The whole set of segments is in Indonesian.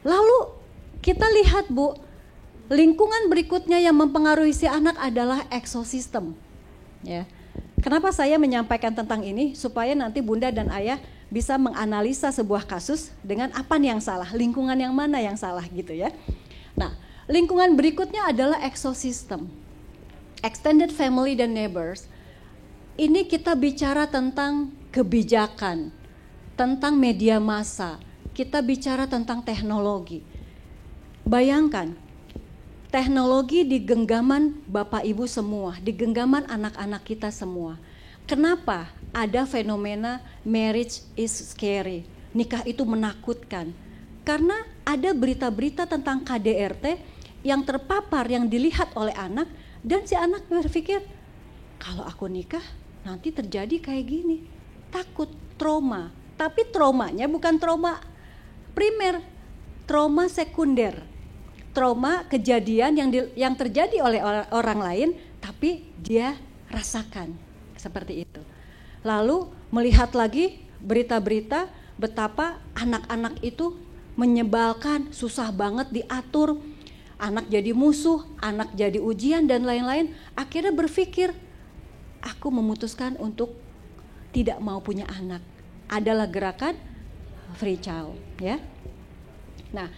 Lalu kita lihat Bu, lingkungan berikutnya yang mempengaruhi si anak adalah ekosistem. Ya. Kenapa saya menyampaikan tentang ini? Supaya nanti Bunda dan Ayah bisa menganalisa sebuah kasus dengan apa nih yang salah, lingkungan yang mana yang salah gitu ya. Nah, lingkungan berikutnya adalah ekosistem. Extended family dan neighbors. Ini kita bicara tentang kebijakan, tentang media massa, kita bicara tentang teknologi. Bayangkan, teknologi di genggaman Bapak Ibu semua, di genggaman anak-anak kita semua. Kenapa ada fenomena marriage is scary, nikah itu menakutkan? Karena ada berita-berita tentang KDRT yang terpapar, yang dilihat oleh anak, dan si anak berpikir, kalau aku nikah nanti terjadi kayak gini. Takut, trauma. Tapi traumanya bukan trauma primer, trauma sekunder. Trauma kejadian yang terjadi oleh orang lain, tapi dia rasakan seperti itu. Lalu melihat lagi berita-berita betapa anak-anak itu menyebalkan, susah banget diatur, anak jadi musuh, anak jadi ujian dan lain-lain. Akhirnya berpikir, aku memutuskan untuk tidak mau punya anak. Adalah gerakan free child, ya. Nah,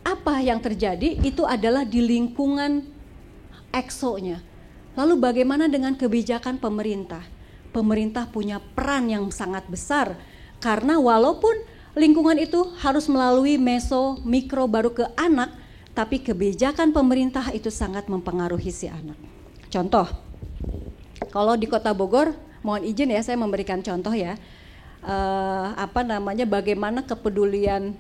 apa yang terjadi itu adalah di lingkungan eksonya. Lalu bagaimana dengan kebijakan pemerintah? Pemerintah punya peran yang sangat besar karena walaupun lingkungan itu harus melalui meso, mikro baru ke anak, tapi kebijakan pemerintah itu sangat mempengaruhi si anak. Contoh, kalau di Kota Bogor, mohon izin ya saya memberikan contoh ya, bagaimana kepedulian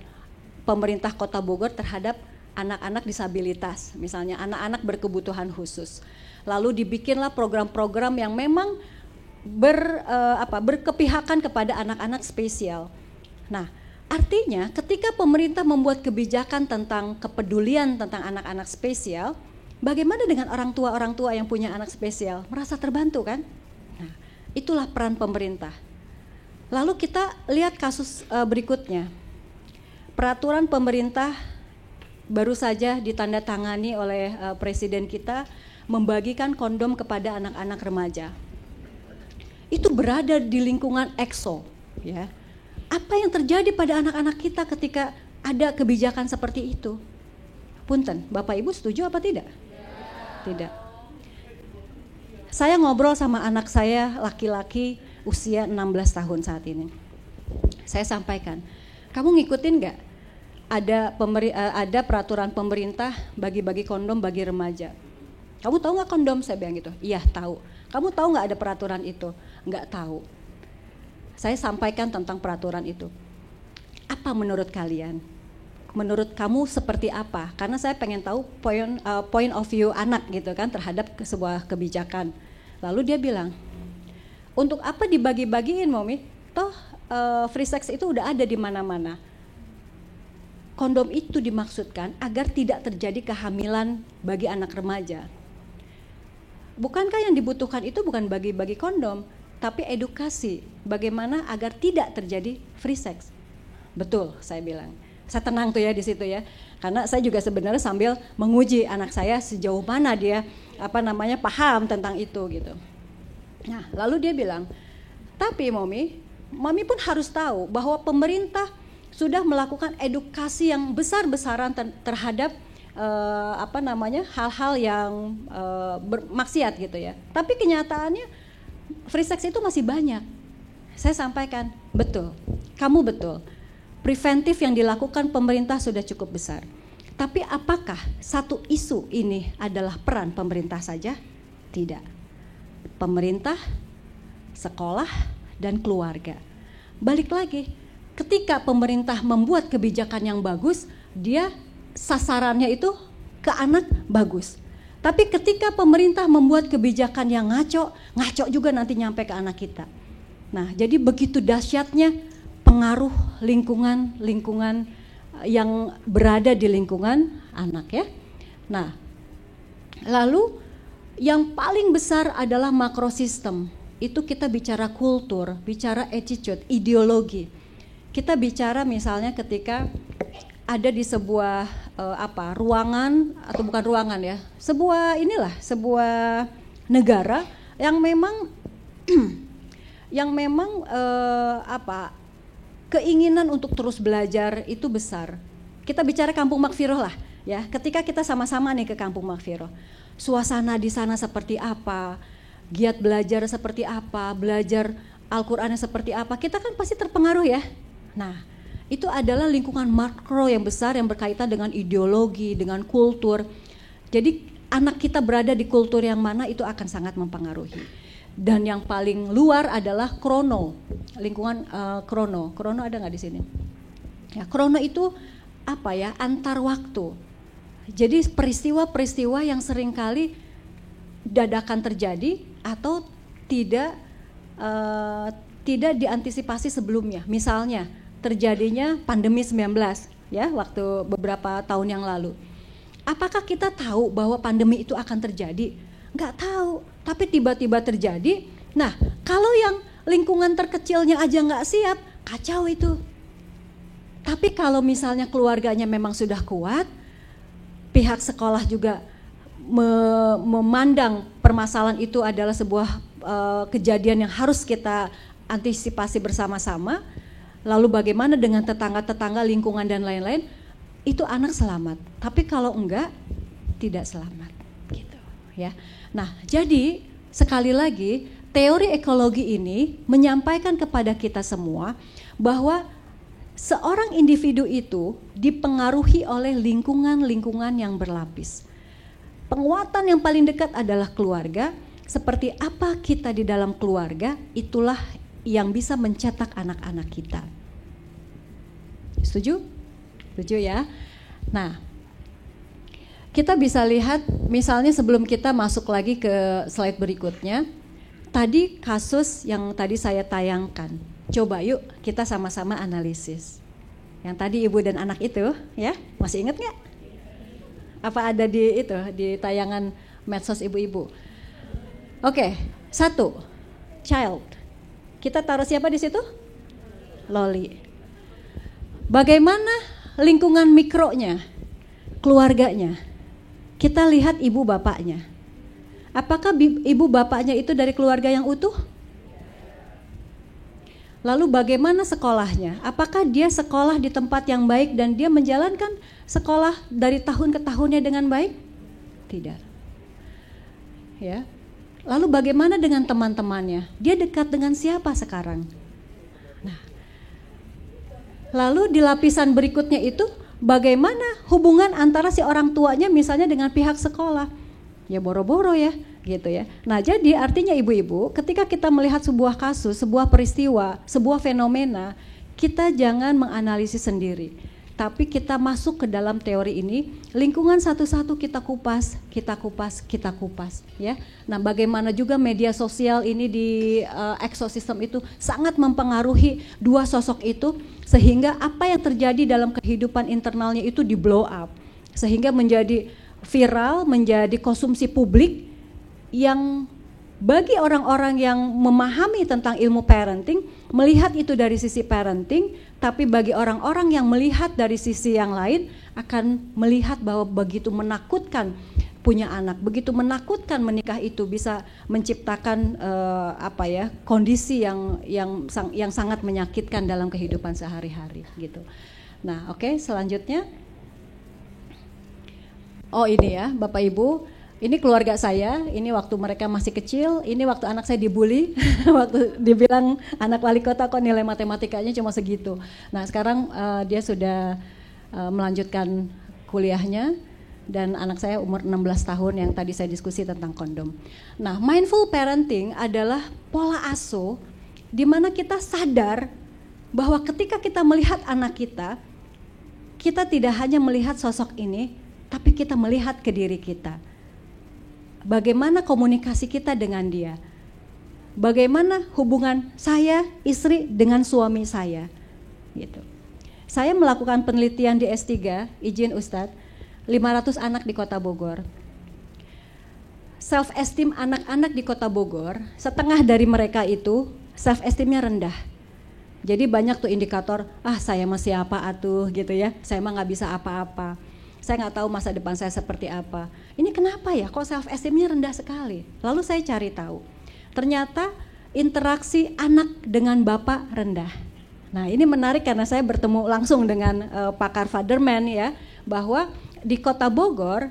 pemerintah Kota Bogor terhadap anak-anak disabilitas, misalnya anak-anak berkebutuhan khusus. Lalu dibikinlah program-program yang memang berkepihakan kepada anak-anak spesial. Nah, artinya ketika pemerintah membuat kebijakan tentang kepedulian tentang anak-anak spesial, bagaimana dengan orang tua yang punya anak spesial? Merasa terbantu kan? Nah, itulah peran pemerintah. Lalu kita lihat kasus berikutnya. Peraturan pemerintah baru saja ditandatangani oleh presiden kita membagikan kondom kepada anak-anak remaja. Itu berada di lingkungan ekso, ya. Apa yang terjadi pada anak-anak kita ketika ada kebijakan seperti itu? Punten, Bapak Ibu setuju apa tidak? Tidak. Saya ngobrol sama anak saya laki-laki usia 16 tahun saat ini. Saya sampaikan, kamu ngikutin nggak? Ada peraturan pemerintah bagi-bagi kondom bagi remaja. Kamu tahu nggak kondom? Saya bilang gitu. Iya tahu. Kamu tahu nggak ada peraturan itu? Nggak tahu. Saya sampaikan tentang peraturan itu. Apa menurut kalian? Menurut kamu seperti apa? Karena saya pengen tahu point of view anak gitu kan terhadap sebuah kebijakan. Lalu dia bilang, untuk apa dibagi-bagiin, Mami? Toh free sex itu udah ada di mana-mana. Kondom itu dimaksudkan agar tidak terjadi kehamilan bagi anak remaja. Bukankah yang dibutuhkan itu bukan bagi-bagi kondom, tapi edukasi bagaimana agar tidak terjadi free sex. Betul, saya bilang. Saya tenang tuh ya di situ ya, karena saya juga sebenarnya sambil menguji anak saya sejauh mana dia paham tentang itu gitu. Nah, lalu dia bilang, tapi Mami pun harus tahu bahwa pemerintah sudah melakukan edukasi yang besar-besaran terhadap hal-hal yang bermaksiat gitu ya. Tapi kenyataannya free sex itu masih banyak. Saya sampaikan, betul, kamu betul. Preventif yang dilakukan pemerintah sudah cukup besar. Tapi apakah satu isu ini adalah peran pemerintah saja? Tidak. Pemerintah, sekolah, dan keluarga. Balik lagi, ketika pemerintah membuat kebijakan yang bagus, dia sasarannya itu ke anak bagus. Tapi ketika pemerintah membuat kebijakan yang ngaco juga nanti nyampe ke anak kita. Nah, jadi begitu dahsyatnya pengaruh lingkungan yang berada di lingkungan anak ya. Nah, lalu yang paling besar adalah makrosistem. Itu kita bicara kultur, bicara attitude, ideologi. Kita bicara misalnya ketika ada di sebuah ruangan atau bukan ruangan ya, sebuah negara yang memang keinginan untuk terus belajar itu besar. Kita bicara Kampung Maghfirah lah ya. Ketika kita sama-sama nih ke Kampung Maghfirah, suasana di sana seperti apa, giat belajar seperti apa, belajar Al-Qur'annya seperti apa, kita kan pasti terpengaruh ya. Nah, itu adalah lingkungan makro yang besar yang berkaitan dengan ideologi, dengan kultur. Jadi anak kita berada di kultur yang mana itu akan sangat mempengaruhi. Dan yang paling luar adalah krono, lingkungan krono. Krono ada nggak di sini? Ya, krono itu apa ya? Antar waktu. Jadi peristiwa-peristiwa yang seringkali dadakan terjadi atau tidak diantisipasi sebelumnya. Misalnya terjadinya pandemi 19 ya, waktu beberapa tahun yang lalu. Apakah kita tahu bahwa pandemi itu akan terjadi? Nggak tahu, tapi tiba-tiba terjadi. Nah, kalau yang lingkungan terkecilnya aja nggak siap, kacau itu. Tapi kalau misalnya keluarganya memang sudah kuat, pihak sekolah juga memandang permasalahan itu adalah sebuah kejadian yang harus kita antisipasi bersama-sama. Lalu bagaimana dengan tetangga-tetangga, lingkungan dan lain-lain, itu anak selamat. Tapi kalau enggak, tidak selamat, gitu ya. Nah, jadi sekali lagi teori ekologi ini menyampaikan kepada kita semua bahwa seorang individu itu dipengaruhi oleh lingkungan-lingkungan yang berlapis. Penguatan yang paling dekat adalah keluarga. Seperti apa kita di dalam keluarga, itulah yang bisa mencetak anak-anak kita. Setuju? Setuju ya? Nah, kita bisa lihat misalnya sebelum kita masuk lagi ke slide berikutnya, tadi kasus yang tadi saya tayangkan. Coba yuk kita sama-sama analisis. Yang tadi ibu dan anak itu ya, masih ingat nggak? Apa ada di tayangan medsos ibu-ibu? Oke, 1, child. Kita taruh siapa di situ? Loli. Bagaimana lingkungan mikronya, keluarganya? Kita lihat ibu bapaknya. Apakah ibu bapaknya itu dari keluarga yang utuh? Lalu bagaimana sekolahnya? Apakah dia sekolah di tempat yang baik dan dia menjalankan sekolah dari tahun ke tahunnya dengan baik? Tidak. Ya. Lalu bagaimana dengan teman-temannya? Dia dekat dengan siapa sekarang? Nah, lalu di lapisan berikutnya itu bagaimana hubungan antara si orang tuanya misalnya dengan pihak sekolah? Ya boro-boro ya, gitu ya. Nah, jadi artinya ibu-ibu, ketika kita melihat sebuah kasus, sebuah peristiwa, sebuah fenomena, kita jangan menganalisis sendiri. Tapi kita masuk ke dalam teori ini, lingkungan satu-satu kita kupas, ya. Nah, bagaimana juga media sosial ini di ekosistem itu sangat mempengaruhi dua sosok itu, sehingga apa yang terjadi dalam kehidupan internalnya itu di blow up, sehingga menjadi viral, menjadi konsumsi publik yang bagi orang-orang yang memahami tentang ilmu parenting, melihat itu dari sisi parenting, tapi bagi orang-orang yang melihat dari sisi yang lain akan melihat bahwa begitu menakutkan punya anak, begitu menakutkan menikah itu bisa menciptakan kondisi yang sangat menyakitkan dalam kehidupan sehari-hari gitu. Nah, oke, selanjutnya. Oh, ini ya, Bapak Ibu. Ini keluarga saya, ini waktu mereka masih kecil, ini waktu anak saya dibully, waktu dibilang anak wali kota kok nilai matematikanya cuma segitu. Nah, sekarang dia sudah melanjutkan kuliahnya dan anak saya umur 16 tahun yang tadi saya diskusi tentang kondom. Nah, mindful parenting adalah pola asuh di mana kita sadar bahwa ketika kita melihat anak kita tidak hanya melihat sosok ini, tapi kita melihat ke diri kita. Bagaimana komunikasi kita dengan dia? Bagaimana hubungan saya, istri dengan suami saya? Gitu. Saya melakukan penelitian di S3, izin Ustadz, 500 anak di Kota Bogor. Self esteem anak-anak di Kota Bogor, setengah dari mereka itu self esteemnya rendah. Jadi banyak tuh indikator, saya masih apa atuh gitu ya, saya mah nggak bisa apa-apa, saya nggak tahu masa depan saya seperti apa. Ini kenapa ya, kok self esteemnya rendah sekali? Lalu saya cari tahu, ternyata interaksi anak dengan bapak rendah. Nah ini menarik karena saya bertemu langsung dengan pakar Fatherman ya, bahwa di Kota Bogor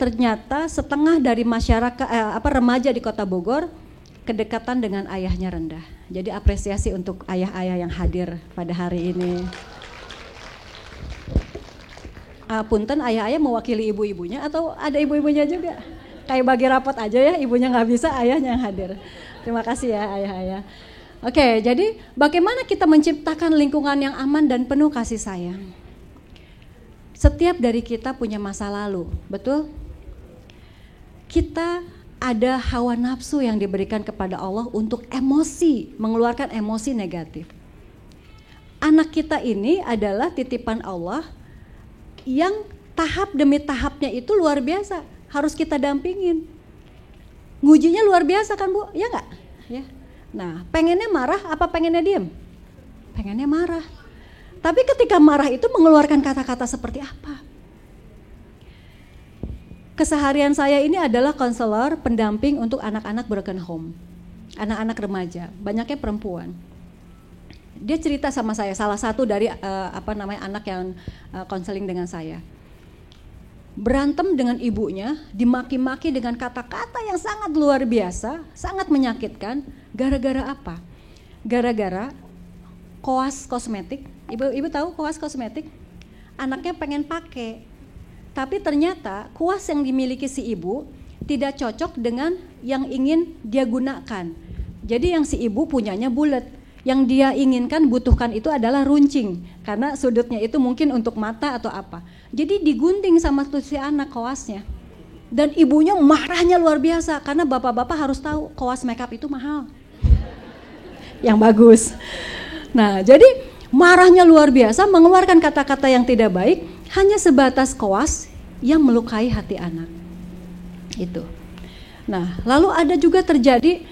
ternyata setengah dari masyarakat remaja di Kota Bogor kedekatan dengan ayahnya rendah. Jadi apresiasi untuk ayah-ayah yang hadir pada hari ini. Punten, ayah-ayah mewakili ibu-ibunya atau ada ibu-ibunya juga? Kayak bagi rapot aja ya, ibunya nggak bisa, ayahnya yang hadir. Terima kasih ya ayah-ayah. Oke, jadi bagaimana kita menciptakan lingkungan yang aman dan penuh kasih sayang? Setiap dari kita punya masa lalu, betul? Kita ada hawa nafsu yang diberikan kepada Allah untuk emosi, mengeluarkan emosi negatif. Anak kita ini adalah titipan Allah yang tahap demi tahapnya itu luar biasa, harus kita dampingin. Ngujinya luar biasa kan Bu, ya nggak? Ya. Nah, pengennya marah apa pengennya diem? Pengennya marah. Tapi ketika marah itu mengeluarkan kata-kata seperti apa? Keseharian saya ini adalah konselor pendamping untuk anak-anak broken home, anak-anak remaja, banyaknya perempuan. Dia cerita sama saya, salah satu dari anak yang konseling dengan saya. Berantem dengan ibunya, dimaki-maki dengan kata-kata yang sangat luar biasa, sangat menyakitkan. Gara-gara apa? Gara-gara koas kosmetik. Ibu tahu koas kosmetik? Anaknya pengen pakai. Tapi ternyata kuas yang dimiliki si ibu tidak cocok dengan yang ingin dia gunakan. Jadi yang si ibu punyanya bulat, yang dia inginkan butuhkan itu adalah runcing, karena sudutnya itu mungkin untuk mata atau apa. Jadi digunting sama tuh si anak koasnya. Dan ibunya marahnya luar biasa, karena bapak-bapak harus tahu koas makeup itu mahal. Yang bagus. Nah jadi marahnya luar biasa, mengeluarkan kata-kata yang tidak baik, hanya sebatas koas yang melukai hati anak. Itu. Nah, lalu ada juga terjadi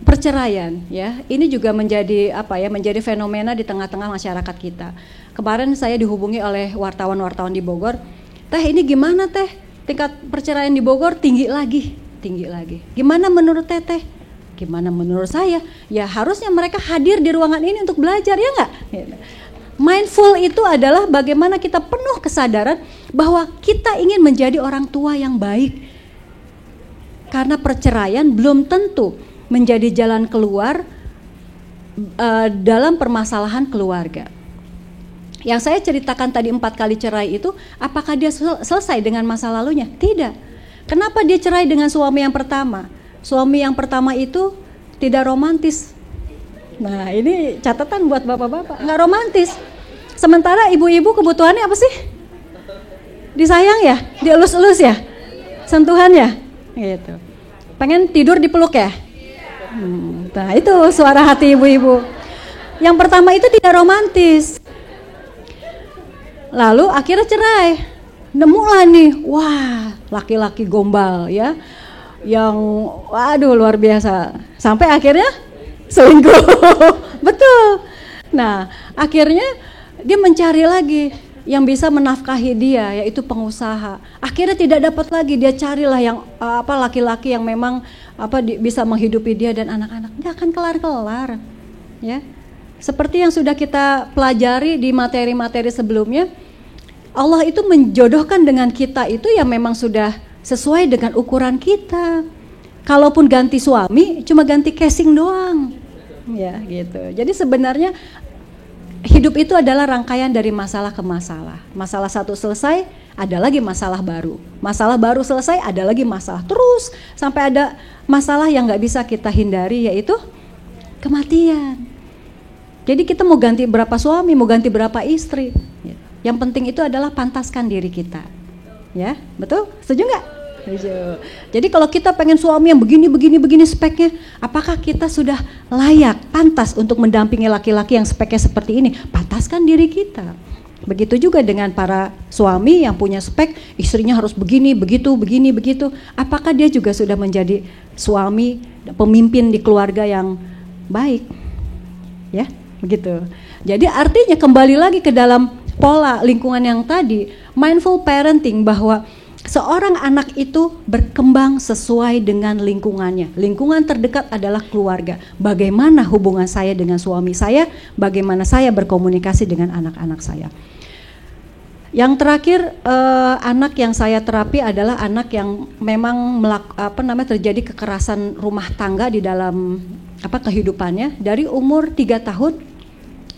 perceraian, ya. Ini juga menjadi menjadi fenomena di tengah-tengah masyarakat kita. Kemarin saya dihubungi oleh wartawan-wartawan di Bogor, "Teh, ini gimana Teh? Tingkat perceraian di Bogor tinggi lagi. Gimana menurut Teteh?" Gimana menurut saya? Ya harusnya mereka hadir di ruangan ini untuk belajar, ya enggak? Mindful itu adalah bagaimana kita penuh kesadaran bahwa kita ingin menjadi orang tua yang baik. Karena perceraian belum tentu menjadi jalan keluar dalam permasalahan keluarga. Yang saya ceritakan tadi 4 kali cerai itu, apakah dia selesai dengan masa lalunya? Tidak. Kenapa dia cerai dengan suami yang pertama? Suami yang pertama itu tidak romantis. Nah ini catatan buat bapak-bapak, nggak romantis. Sementara ibu-ibu kebutuhannya apa sih? Disayang ya, dielus-elus ya, sentuhan ya, gitu. Pengen tidur dipeluk ya. Nah itu suara hati ibu-ibu. Yang pertama itu tidak romantis. Lalu akhirnya cerai. Nemulah nih, wah laki-laki gombal ya, yang waduh luar biasa, sampai akhirnya selingkuh. Betul. Nah akhirnya dia mencari lagi yang bisa menafkahi dia, yaitu pengusaha. Akhirnya tidak dapat lagi, dia carilah yang laki-laki yang memang bisa menghidupi dia dan anak-anak. Dia akan kelar-kelar, ya. Seperti yang sudah kita pelajari di materi-materi sebelumnya, Allah itu menjodohkan dengan kita itu yang memang sudah sesuai dengan ukuran kita. Kalaupun ganti suami, cuma ganti casing doang, ya gitu. Jadi sebenarnya hidup itu adalah rangkaian dari masalah ke masalah. Masalah satu selesai, ada lagi masalah baru. Masalah baru selesai, ada lagi masalah. Terus sampai ada masalah yang nggak bisa kita hindari, yaitu kematian. Jadi kita mau ganti berapa suami, mau ganti berapa istri. Yang penting itu adalah pantaskan diri kita. Ya, betul? Setuju nggak? Setuju. Jadi kalau kita pengen suami yang begini speknya, apakah kita sudah layak, pantas untuk mendampingi laki-laki yang speknya seperti ini? Pantaskan diri kita. Begitu juga dengan para suami yang punya spek, istrinya harus begini, begitu. Apakah dia juga sudah menjadi suami, pemimpin di keluarga yang baik. Ya, begitu. Jadi artinya kembali lagi ke dalam pola lingkungan yang tadi, mindful parenting, bahwa seorang anak itu berkembang sesuai dengan lingkungannya. Lingkungan terdekat adalah keluarga. Bagaimana hubungan saya dengan suami saya, bagaimana saya berkomunikasi dengan anak-anak saya. Yang terakhir, anak yang saya terapi adalah anak yang memang terjadi kekerasan rumah tangga di dalam kehidupannya. Dari umur 3 tahun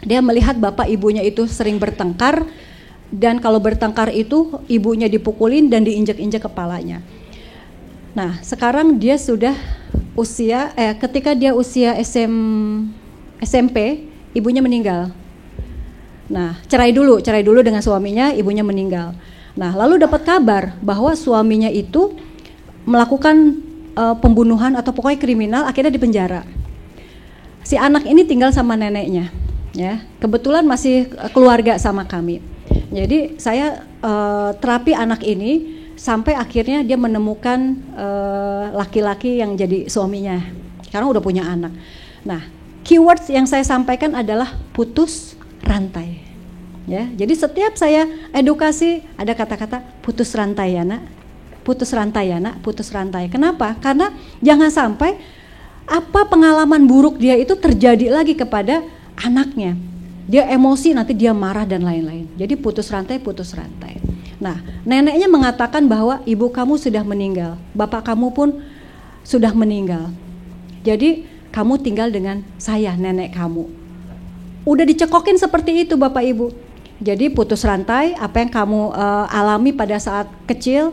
dia melihat bapak ibunya itu sering bertengkar, dan kalau bertengkar itu ibunya dipukulin dan diinjek-injek kepalanya. Nah, sekarang dia sudah ketika dia usia SMP, ibunya meninggal. Nah, cerai dulu dengan suaminya, ibunya meninggal. Nah, lalu dapat kabar bahwa suaminya itu melakukan pembunuhan atau pokoknya kriminal, akhirnya dipenjara. Si anak ini tinggal sama neneknya, ya. Kebetulan masih keluarga sama kami. Jadi saya terapi anak ini sampai akhirnya dia menemukan laki-laki yang jadi suaminya. Sekarang udah punya anak. Nah, keywords yang saya sampaikan adalah putus rantai, ya. Jadi setiap saya edukasi ada kata-kata putus rantai ya nak, putus rantai ya nak, putus rantai. Kenapa? Karena jangan sampai pengalaman buruk dia itu terjadi lagi kepada anaknya. Dia emosi, nanti dia marah dan lain-lain. Jadi putus rantai, putus rantai. Nah, neneknya mengatakan bahwa ibu kamu sudah meninggal, bapak kamu pun sudah meninggal. Jadi kamu tinggal dengan saya, nenek kamu. Udah dicekokin seperti itu Bapak Ibu. Jadi putus rantai, apa yang kamu alami pada saat kecil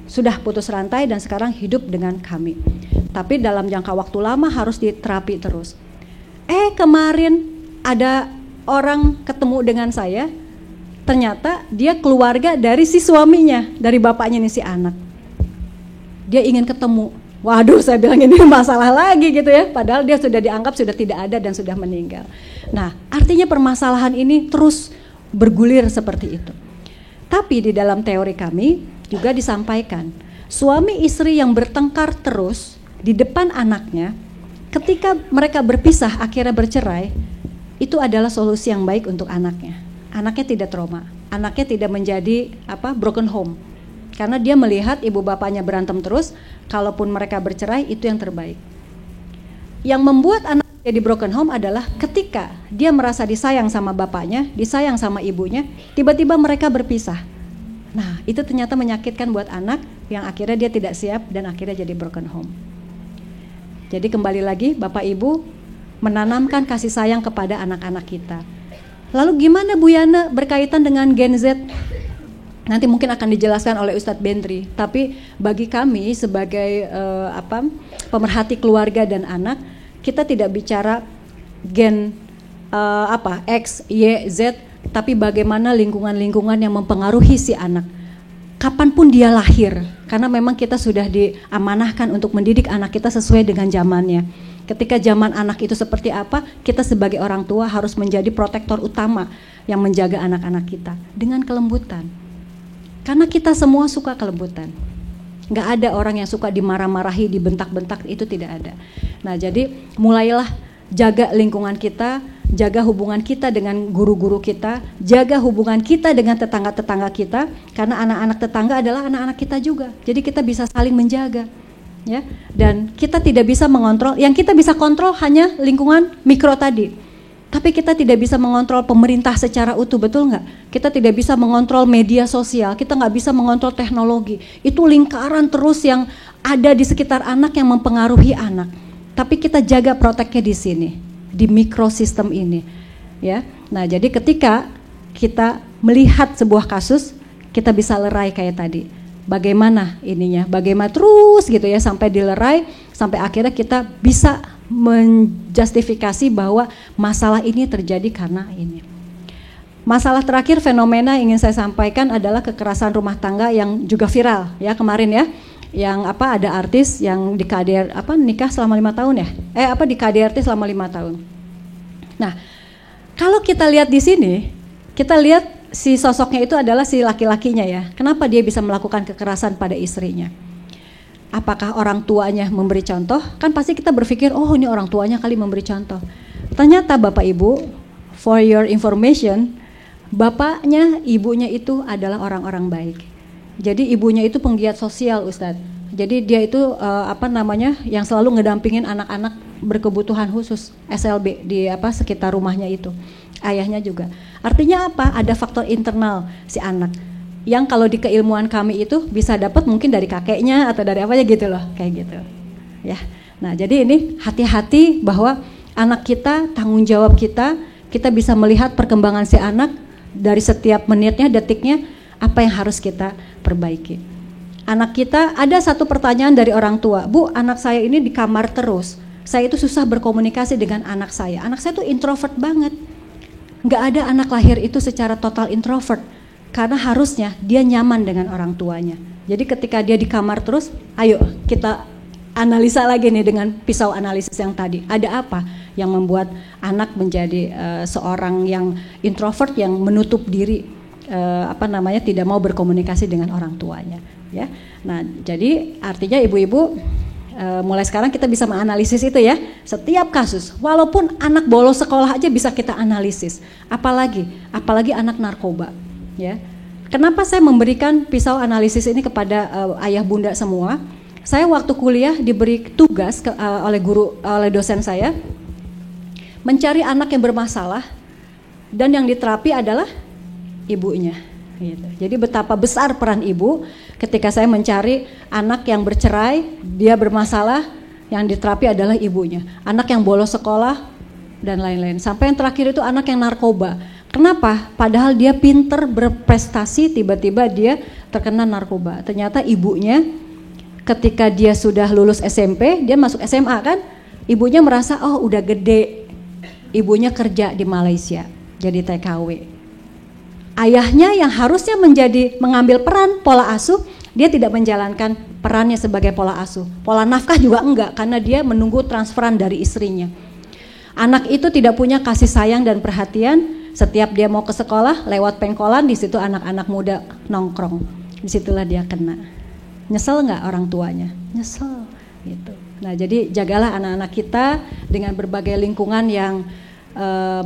sudah putus rantai dan sekarang hidup dengan kami. Tapi dalam jangka waktu lama harus diterapi terus. Kemarin ada orang ketemu dengan saya, ternyata dia keluarga dari si suaminya, dari bapaknya nih si anak. Dia ingin ketemu. Waduh, saya bilang ini masalah lagi gitu ya, padahal dia sudah dianggap sudah tidak ada dan sudah meninggal. Nah, artinya permasalahan ini terus bergulir seperti itu. Tapi di dalam teori kami juga disampaikan, suami istri yang bertengkar terus di depan anaknya, ketika mereka berpisah akhirnya bercerai, itu adalah solusi yang baik untuk anaknya. Anaknya tidak trauma, anaknya tidak menjadi broken home. Karena dia melihat ibu bapaknya berantem terus, kalaupun mereka bercerai itu yang terbaik. Yang membuat anak jadi broken home adalah ketika dia merasa disayang sama bapaknya, disayang sama ibunya, tiba-tiba mereka berpisah. Nah, itu ternyata menyakitkan buat anak yang akhirnya dia tidak siap dan akhirnya jadi broken home. Jadi kembali lagi Bapak Ibu menanamkan kasih sayang kepada anak-anak kita. Lalu gimana Bu Yana berkaitan dengan Gen Z? Nanti mungkin akan dijelaskan oleh Ustadz Bentri. Tapi bagi kami sebagai pemerhati keluarga dan anak, kita tidak bicara gen X, Y, Z, tapi bagaimana lingkungan-lingkungan yang mempengaruhi si anak. Kapanpun dia lahir, karena memang kita sudah diamanahkan untuk mendidik anak kita sesuai dengan zamannya. Ketika zaman anak itu seperti apa, kita sebagai orang tua harus menjadi protektor utama yang menjaga anak-anak kita dengan kelembutan. Karena kita semua suka kelembutan. Nggak ada orang yang suka dimarah-marahi, dibentak-bentak, itu tidak ada. Nah, jadi mulailah jaga lingkungan kita, jaga hubungan kita dengan guru-guru kita, jaga hubungan kita dengan tetangga-tetangga kita, karena anak-anak tetangga adalah anak-anak kita juga. Jadi kita bisa saling menjaga, ya. Dan kita tidak bisa mengontrol, yang kita bisa kontrol hanya lingkungan mikro tadi. Tapi kita tidak bisa mengontrol pemerintah secara utuh, betul nggak? Kita tidak bisa mengontrol media sosial, kita nggak bisa mengontrol teknologi. Itu lingkaran terus yang ada di sekitar anak yang mempengaruhi anak. Tapi kita jaga proteknya di sini, di mikrosistem ini, ya. Nah, jadi ketika kita melihat sebuah kasus, kita bisa lerai kayak tadi. Bagaimana ininya? Bagaimana terus gitu ya sampai dilerai, sampai akhirnya kita bisa menjustifikasi bahwa masalah ini terjadi karena ini. Masalah terakhir fenomena ingin saya sampaikan adalah kekerasan rumah tangga yang juga viral ya kemarin ya. Yang ada artis yang di KDR nikah selama 5 tahun ya. Di KDRT selama 5 tahun. Nah, kalau kita lihat di sini, kita lihat si sosoknya itu adalah si laki-lakinya ya. Kenapa dia bisa melakukan kekerasan pada istrinya? apakah orang tuanya memberi contoh? Kan pasti kita berpikir, oh ini orang tuanya kali memberi contoh. Ternyata Bapak Ibu, for your information, bapaknya, ibunya itu adalah orang-orang baik. Jadi ibunya itu penggiat sosial, Ustadz. Jadi dia itu yang selalu ngedampingin anak-anak berkebutuhan khusus SLB di sekitar rumahnya itu. Ayahnya juga. Artinya apa? Ada faktor internal si anak. Yang kalau di keilmuan kami itu bisa dapat mungkin dari kakeknya atau dari apa ya gitu loh, kayak gitu. Ya. Nah, jadi ini hati-hati bahwa anak kita, tanggung jawab kita bisa melihat perkembangan si anak dari setiap menitnya, detiknya, apa yang harus kita perbaiki. Anak kita, ada satu pertanyaan dari orang tua, Bu, anak saya ini di kamar terus, saya itu susah berkomunikasi dengan anak saya. Anak saya tuh introvert banget. Nggak ada anak lahir itu secara total introvert, karena harusnya dia nyaman dengan orang tuanya. Jadi ketika dia di kamar terus, ayo kita analisa lagi nih dengan pisau analisis yang tadi. Ada apa yang membuat anak menjadi seorang yang introvert, yang menutup diri, tidak mau berkomunikasi dengan orang tuanya, ya. Nah, jadi artinya ibu-ibu mulai sekarang kita bisa menganalisis itu ya. Setiap kasus, walaupun anak bolos sekolah aja bisa kita analisis. Apalagi anak narkoba, ya. Kenapa saya memberikan pisau analisis ini kepada ayah bunda semua? Saya waktu kuliah diberi tugas oleh dosen saya mencari anak yang bermasalah, dan yang diterapi adalah ibunya. Gitu. Jadi betapa besar peran ibu ketika saya mencari anak yang bercerai, dia bermasalah, yang diterapi adalah ibunya. Anak yang bolos sekolah dan lain-lain. Sampai yang terakhir itu anak yang narkoba. Kenapa? Padahal dia pinter, berprestasi, tiba-tiba dia terkena narkoba. Ternyata ibunya ketika dia sudah lulus SMP, dia masuk SMA kan, ibunya merasa oh udah gede. Ibunya kerja di Malaysia, jadi TKW. Ayahnya yang harusnya mengambil peran pola asuh, dia tidak menjalankan perannya sebagai pola asuh. Pola nafkah juga enggak, karena dia menunggu transferan dari istrinya. Anak itu tidak punya kasih sayang dan perhatian. Setiap dia mau ke sekolah, lewat pengkolan, di situ anak-anak muda nongkrong. Disitulah dia kena. Nyesel nggak orang tuanya? Nyesel, gitu. Nah, jadi jagalah anak-anak kita dengan berbagai lingkungan yang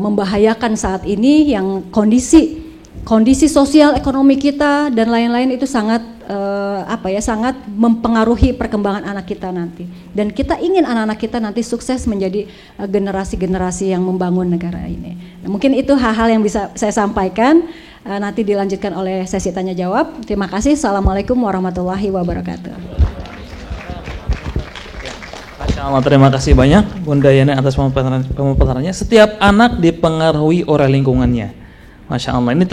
membahayakan saat ini, yang kondisi sosial ekonomi kita dan lain-lain itu sangat sangat mempengaruhi perkembangan anak kita nanti. Dan kita ingin anak-anak kita nanti sukses menjadi generasi-generasi yang membangun negara ini. Nah, mungkin itu hal-hal yang bisa saya sampaikan. Nanti dilanjutkan oleh sesi tanya jawab. Terima kasih. Assalamualaikum warahmatullahi wabarakatuh. Terima kasih banyak Bunda Yana atas pemaparannya. Setiap anak dipengaruhi oleh lingkungannya. Masya Allah, ini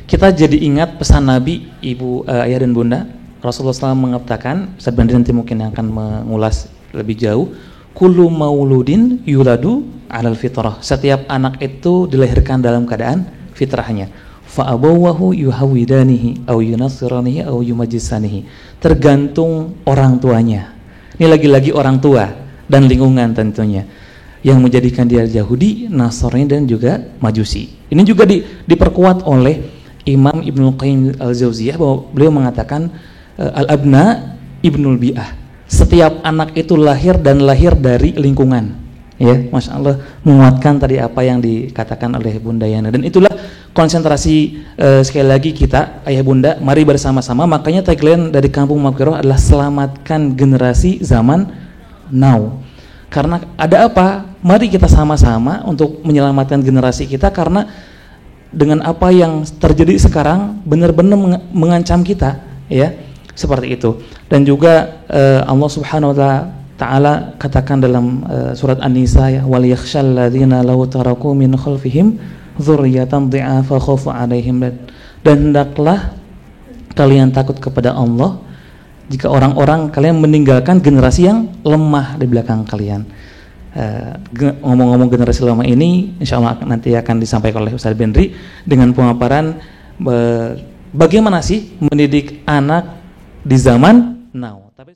kita jadi ingat pesan Nabi, Ibu, Ayah dan Bunda. Rasulullah SAW mengatakan, Ustaz Bandri nanti mungkin akan mengulas lebih jauh, kullu mauludin yuladu alal fitrah. Setiap anak itu dilahirkan dalam keadaan fitrahnya. Fa abawahu yuhawidanihi au yunassiranihi au yumajjisanihi. Tergantung orang tuanya. Ini lagi-lagi orang tua dan lingkungan tentunya yang menjadikan dia Yahudi, Nasrani dan juga Majusi. Ini juga diperkuat oleh Imam Ibnul Qayyim Al-Jauziyah bahwa beliau mengatakan al-abna ibnul bi'ah. Setiap anak itu lahir dari lingkungan. Ya, Masya Allah, menguatkan tadi apa yang dikatakan oleh Bunda Yana. Dan itulah konsentrasi sekali lagi kita, Ayah Bunda, mari bersama-sama. Makanya tagline dari Kampung Maghfirah adalah selamatkan generasi zaman now. Karena ada apa? Mari kita sama-sama untuk menyelamatkan generasi kita, karena dengan apa yang terjadi sekarang benar-benar mengancam kita, ya, seperti itu. Dan juga Allah Subhanahu wa Ta'ala katakan dalam surat An-Nisa, ya, wal yakhshal ladzina law taraku min khalfihim dzurriyyatan dhi'afa khafu 'alaihim. Dan hendaklah kalian takut kepada Allah jika orang-orang kalian meninggalkan generasi yang lemah di belakang kalian. Ngomong-ngomong generasi lemah ini, insya Allah nanti akan disampaikan oleh Ustaz Benri dengan pemaparan bagaimana sih mendidik anak di zaman now.